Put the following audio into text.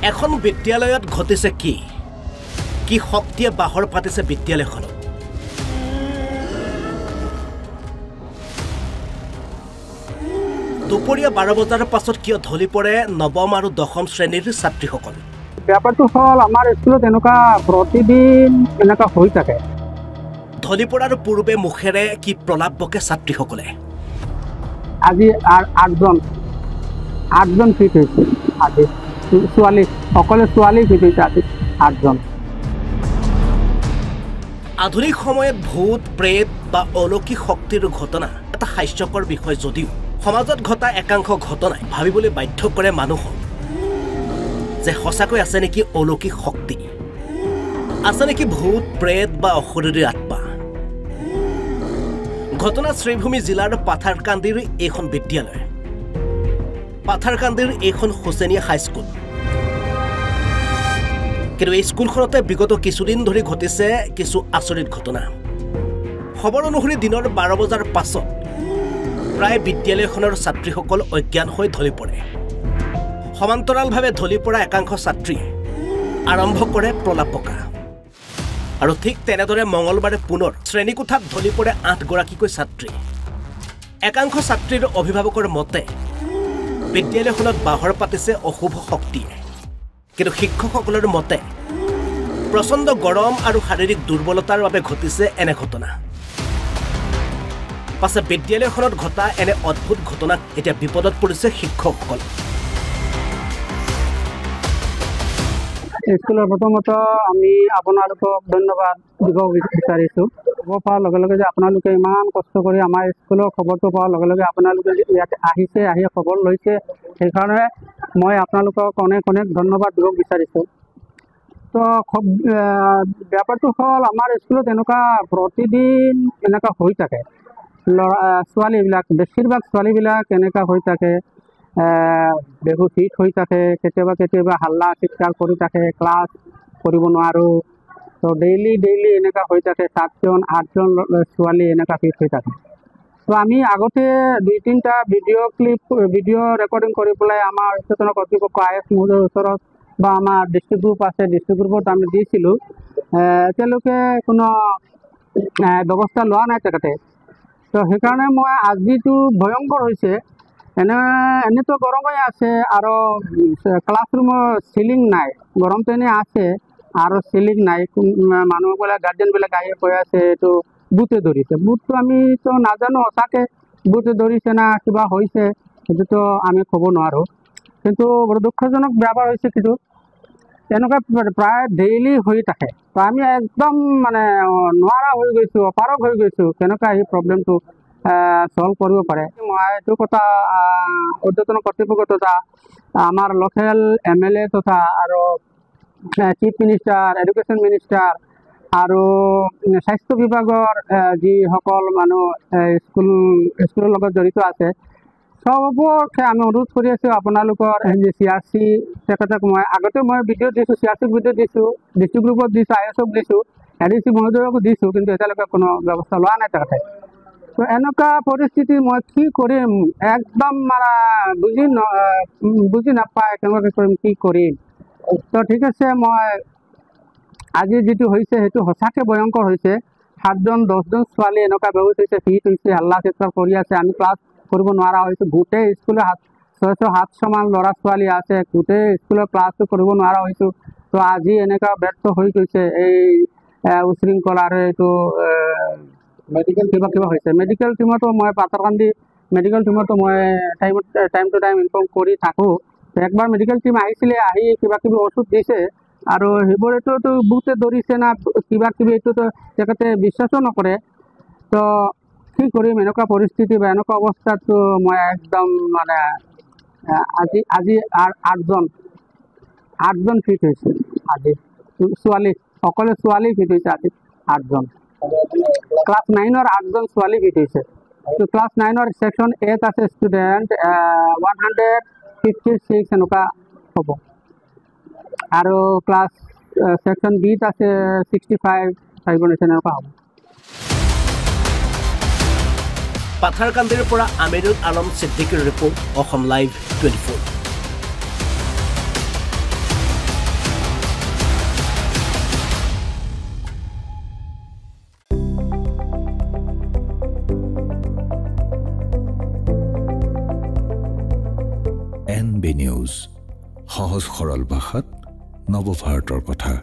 এখন বিদ্যালয়ত ঘটিছে কি কি শক্তিয়ে বাহৰ পাতিছে বিদ্যালয়খনত দুপৰীয়া 12 বজাৰ পাছত কিয় ঢলি পৰে নৱম আৰু দশম শ্ৰেণীৰ ছাত্ৰীসকল ব্যাপাৰটো হল আমাৰ স্কুলত এনেকুৱা প্ৰতিদিন এনেকুৱা হৈ থাকে ঢলি পৰাৰ পূৰ্বে মুখেৰে কি প্ৰলাপ বকে ছাত্ৰীসকলে আজি আঠজন ফিট হৈছে আজি ছোৱালী সকলো ছোৱালী ফিট হৈছে আজি 8জন আধুনিক সময়ত ভূত প্ৰেত বা অলৌকিক শক্তিৰ ঘটনা এটা হাস্যকৰ বিষয় যদিও সমাজত ঘটা একাংশ ঘটনাই ভাবিবলৈ বাধ্য কৰে মানুহক যে সঁচাকৈ আছে নেকি অলৌকিক শক্তি আছে নেকি ভূত প্ৰেত বা অশৰীৰী আত্মা ঘটনা শ্ৰীভূমি জিলাৰ পাথাৰকান্দিৰ এখন বিদ্যালয় পাথাৰকান্দিৰ এখন হোসেনিয়া হাইস্কুল কিন্তু এই স্কুলখনতে বিগত কিছুদিন ধৰি ঘটিছে কিছু আচৰিত ঘটনা খবৰ অনুসৰি দিনৰ 12 বজাৰ পাছত প্ৰায় বিদ্যালয়খনৰ ছাত্ৰীসকল অজ্ঞান হৈ ঢলি পৰে সমান্তৰালভাৱে ঢলি পৰা একাংশ ছাত্ৰী আৰম্ভ কৰে প্ৰলাপ বকা আৰু ঠিক তেনেদৰে মঙলবাৰে পুনৰ শ্ৰেণীকোঠাত ঢলি পৰে 8 গৰাকীকৈ ছাত্ৰী একাংশ ছাত্ৰীৰ অভিভাৱকৰ মতে বিদ্যালয়খনত বাহৰ পাতিছে অশুভ শক্তিয়ে কিন্তু শিক্ষকসকলৰ মতে প্ৰচণ্ড গৰম আৰু শাৰীৰিক দুৰ্বলতাৰ বাবে ঘটিছে এনে ঘটনা পাছে বিদ্যালয়খনত ঘটা এনে অদ্ভুত ঘটনাত এতিয়া বিপদত পৰিছে শিক্ষকসকল স্কুলৰ প্ৰথমত আমি আপোনালোকক ধন্যবাদ দিব বিচাৰিছোঁ খবৰ পোৱাৰ লগে লগে যে আপোনালোকে ইমান কষ্ট কৰি আমাৰ স্কুলৰ খবৰটো পোৱাৰ লগে লগে আপোনালোকে ইয়াতে আহিছে আহি খবৰ লৈছে সেইকাৰণে মই আপোনালোকক অনেক ধন্যবাদ দিব বিচাৰিছোঁ তো ব্যাপাৰটো হ'ল আমাৰ স্কুলত এনেকুৱা প্ৰতিদিন এনেকুৱা হৈ থাকে ছোৱালীবিলাক বেছিভাগ ছোৱালীবিলাক এনেকুৱা হৈ থাকে বেহু ফিট হৈ থাকে কেতিয়াবা হাল্লা চিৎকাৰ কৰি থাকে ক্লাছ কৰিব নোৱাৰোঁ তো ডেইলি এনেকুৱা হৈ থাকে 7জন 8জন ছোৱালী এনেকুৱা ফিট হৈ থাকে তো আমি আগতে 2-3টা ভিডিঅ' ৰেকৰ্ডিং কৰি পেলাই আমাৰ উচ্চতন কৰ্তৃপক্ষ IS মহোদয়ৰ ওচৰত বা আমাৰ ডিষ্ট্ৰিক্ট গ্ৰুপ আছে ডিষ্ট্ৰিক্ট গ্ৰুপত আমি দিছিলোঁ তেওঁলোকে কোনো ব্যৱস্থা লোৱা নাই তেখেতে তো সেইকাৰণে মই আজিটো ভয়ংকৰ হৈছে এনেতো গৰম হৈ আছে আৰু ক্লাছৰুমৰ চিলিং নাই গৰমটো এনে আছে আৰু চিলিং নাই মানুহবিলাক গাৰ্জেনবিলাক আহি কৈ আছে এইটো বুটে ধৰিছে বুটটো আমিতো নাজানো সঁচাকৈ বুটে ধৰিছে না কিবা হৈছে সেইটোতো আমি ক'ব নোৱাৰোঁ কিন্তু বৰ দুখজনক বেপাৰ হৈছে কিন্তু এনেকুৱা প্ৰায় ডেইলি হৈ থাকে তো আমি একদম মানে নোৱাৰা হৈ গৈছোঁ অপাৰগ হৈ গৈছোঁ কেনেকুৱা এই প্ৰব্লেমটো সলভ কৰিব পাৰে মই এইটো কথা ঊৰ্ধ্বতন কৰ্তৃপক্ষ তথা আমাৰ লোকেল MLA তথা আৰু চিফ মিনিষ্টাৰ এডুকেশ্যন মিনিষ্টাৰ আৰু স্বাস্থ্য বিভাগৰ যিসকল মানুহ স্কুলৰ লগত জড়িত আছে সবকে আমি অনুৰোধ কৰি আছোঁ আপোনালোকৰ CRC তেখেতক মই আগতে মই ভিডিঅ' দিছোঁ CRCক ভিডিঅ' দিছোঁ ডিষ্ট্ৰিক্ট গ্ৰুপত দিছোঁ ISক দিছোঁ ADC মহোদয়কো দিছোঁ কিন্তু এতিয়ালৈকে কোনো ব্যৱস্থা লোৱা নাই তেখেতে তো এনেকুৱা পৰিস্থিতি মই কি কৰিম একদম মানে বুজি নাপায় কেনেকুৱাকৈ কৰিম কি কৰিম তো ঠিক আছে মই আজি যিটো হৈছে সেইটো সঁচাকৈ ভয়ংকৰ হৈছে 7জন 10জন ছোৱালী এনেকুৱা বেহুচ হৈছে ফিট হৈছে হাল্লা চিৎকাৰ কৰি আছে আমি ক্লাছ কৰিব নোৱাৰা হৈছোঁ গোটেই স্কুলৰ 600-700 মান ল'ৰা ছোৱালী আছে গোটেই স্কুলৰ ক্লাছটো কৰিব নোৱাৰা হৈছোঁ তো আজি এনেকুৱা ব্যৰ্থ হৈ গৈছে এই উশৃংখল আৰু এইটো মেডিকেল কিবা হৈছে মেডিকেল টিমতো মই পাথাৰকান্দি মেডিকেল টিমতো মই টাইম টু টাইম ইনফৰ্ম কৰি থাকোঁ একবাৰ মেডিকেল টিম আহিছিলে আহি কিবা ঔষধ দিছে আৰু সেইবোৰেতো বুটে ধৰিছে না কিবা এইটোতো তেখেতে বিশ্বাসো নকৰে তো কি কৰিম এনেকুৱা পৰিস্থিতি বা এনেকুৱা অৱস্থাটো মই একদম মানে আজি 8জন ফিট হৈছে আজি ছোৱালী সকলো ছোৱালী ফিট হৈছে আজি 8জন ক্লাছ 9ৰ 8জন ছোৱালী ফিট হৈছে তো ক্লাছ 9ৰ ছেকশ্যন 8 আছে ষ্টুডেণ্ট 156 এনেকুৱা হ'ব আৰু ক্লাছ ছেকশ্যন বিত আছে 65 এনেকুৱা হ'ব পাথাৰকান্দিৰ পৰা আমিৰুল আলম সিদ্দিকীৰ report Asom live 24 NB news, সহজ সৰল ভাষাত নৱভাৰতৰ কথা।